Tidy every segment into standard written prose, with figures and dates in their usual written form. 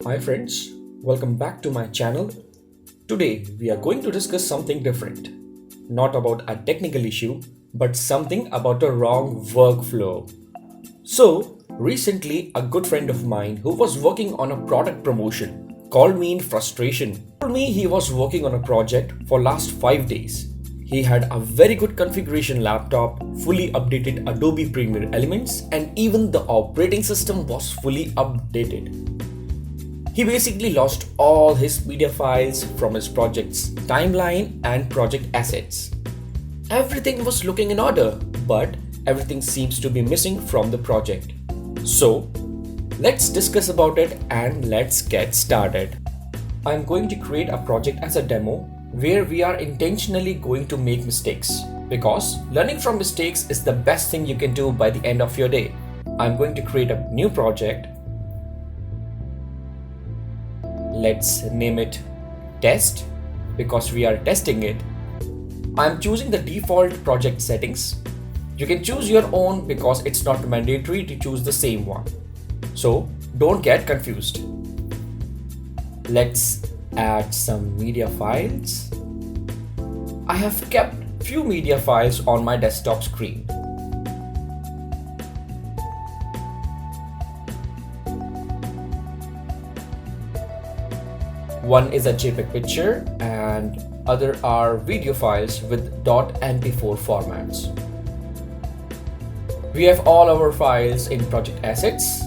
Hi friends, welcome back to my channel. Today we are going to discuss something different. Not about a technical issue, but something about a wrong workflow. So, recently a good friend of mine who was working on a product promotion called me in frustration. Told me he was working on a project for last 5 days. He had a very good configuration laptop, fully updated Adobe Premiere Elements, and even the operating system was fully updated. He basically lost all his media files from his project's timeline and project assets. Everything was looking in order, but everything seems to be missing from the project. So, let's discuss about it and let's get started. I'm going to create a project as a demo where we are intentionally going to make mistakes because learning from mistakes is the best thing you can do by the end of your day. I'm going to create a new project. Let's name it test because we are testing it. I'm choosing the default project settings. You can choose your own because it's not mandatory to choose the same one. So don't get confused. Let's add some media files. I have kept few media files on my desktop screen. One is a JPEG picture and other are video files with .mp4 formats. We have all our files in project assets.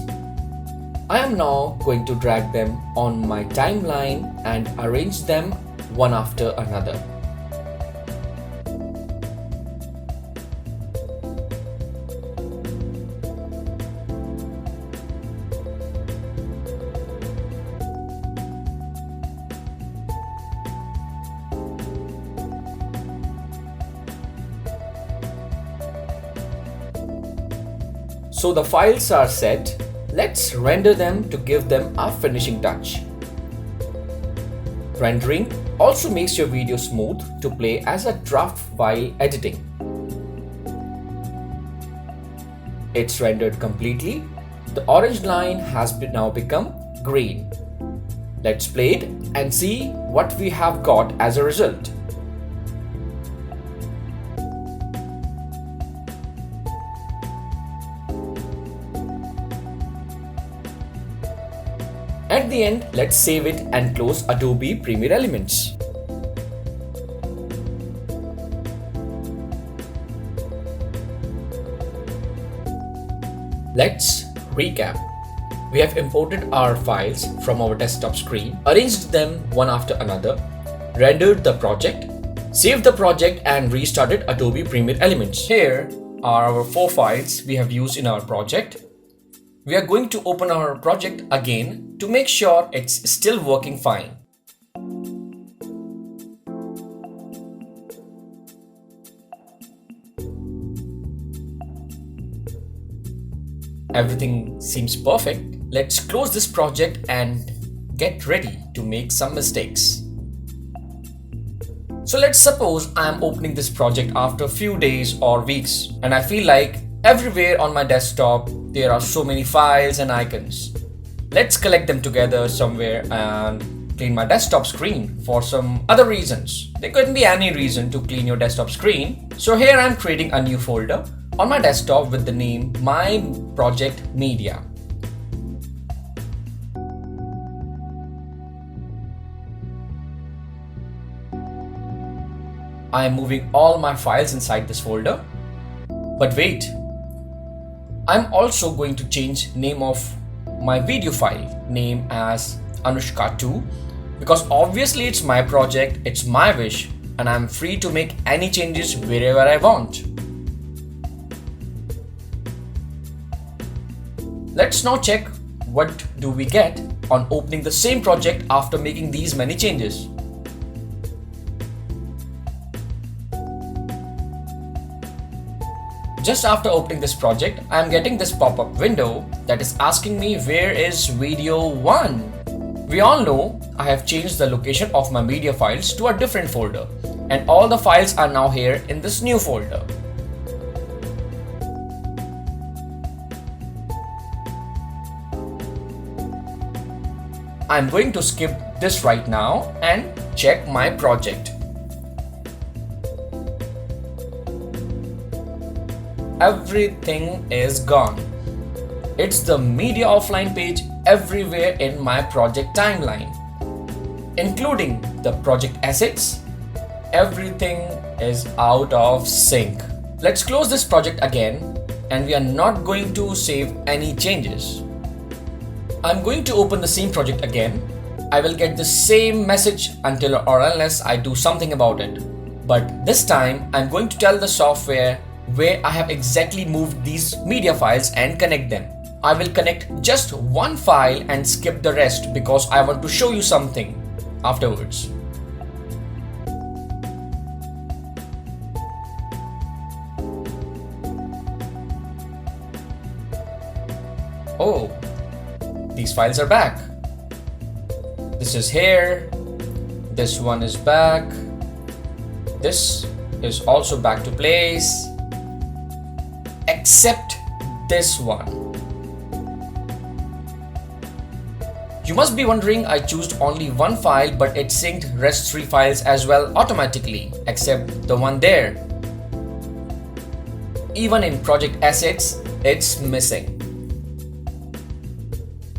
I am now going to drag them on my timeline and arrange them one after another. So the files are set. Let's render them to give them a finishing touch. Rendering also makes your video smooth to play as a draft while editing. It's rendered completely. The orange line has now become green. Let's play it and see what we have got as a result. At the end, let's save it and close Adobe Premiere Elements. Let's recap. We have imported our files from our desktop screen, arranged them one after another, rendered the project, saved the project and restarted Adobe Premiere Elements. Here are our 4 files we have used in our project. We are going to open our project again to make sure it's still working fine. Everything seems perfect. Let's close this project and get ready to make some mistakes. So let's suppose I'm opening this project after a few days or weeks and I feel like everywhere on my desktop there are so many files and icons. Let's collect them together somewhere and clean my desktop screen for some other reasons. There couldn't be any reason to clean your desktop screen. So here I'm creating a new folder on my desktop with the name My Project Media. I am moving all my files inside this folder. But wait, I'm also going to change name of my video file name as Anushka2 because obviously it's my project, it's my wish and I'm free to make any changes wherever I want. Let's now check what do we get on opening the same project after making these many changes. Just after opening this project, I am getting this pop-up window that is asking me where is video 1. We all know I have changed the location of my media files to a different folder and all the files are now here in this new folder. I'm going to skip this right now and check my project. Everything is gone. It's the Media Offline page everywhere in my project timeline, including the project assets. Everything is out of sync. Let's close this project again, and we are not going to save any changes. I'm going to open the same project again. I will get the same message until or unless I do something about it. But this time I'm going to tell the software where I have exactly moved these media files and connect them. I will connect just one file and skip the rest because I want to show you something afterwards. Oh, these files are back. This is here. This one is back. This is also back to place. Except this one. You must be wondering, I chose only one file but it synced rest 3 files as well automatically, except the one there. Even in project assets, it's missing.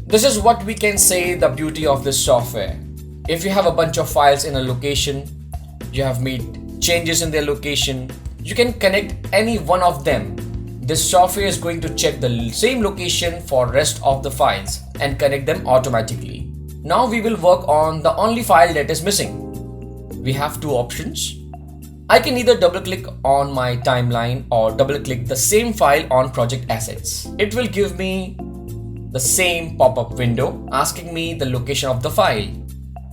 This is what we can say the beauty of this software. If you have a bunch of files in a location, you have made changes in their location, you can connect any one of them. This software is going to check the same location for rest of the files and connect them automatically. Now we will work on the only file that is missing. We have two options. I can either double click on my timeline or double click the same file on project assets. It will give me the same pop-up window asking me the location of the file.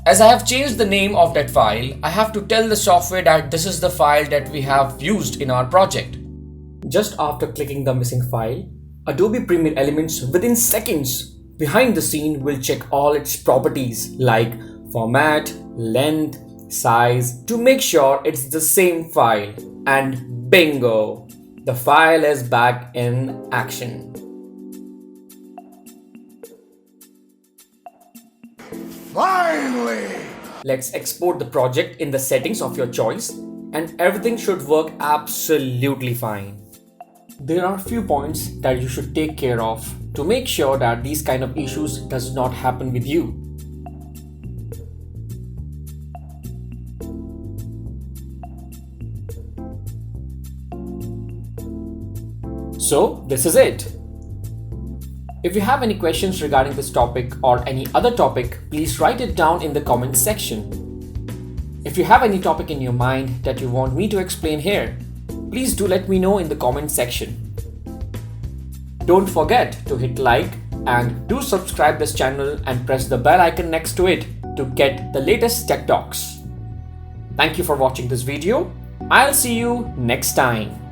As I have changed the name of that file, I have to tell the software that this is the file that we have used in our project. Just after clicking the missing file, Adobe Premiere Elements within seconds behind the scene will check all its properties like format, length, size to make sure it's the same file, and bingo! The file is back in action. Finally! Let's export the project in the settings of your choice and everything should work absolutely fine. There are few points that you should take care of to make sure that these kind of issues does not happen with you. So this is it. If you have any questions regarding this topic or any other topic, please write it down in the comments section. If you have any topic in your mind that you want me to explain here, please do let me know in the comment section. Don't forget to hit like and do subscribe this channel and press the bell icon next to it to get the latest tech talks. Thank you for watching this video. I'll see you next time.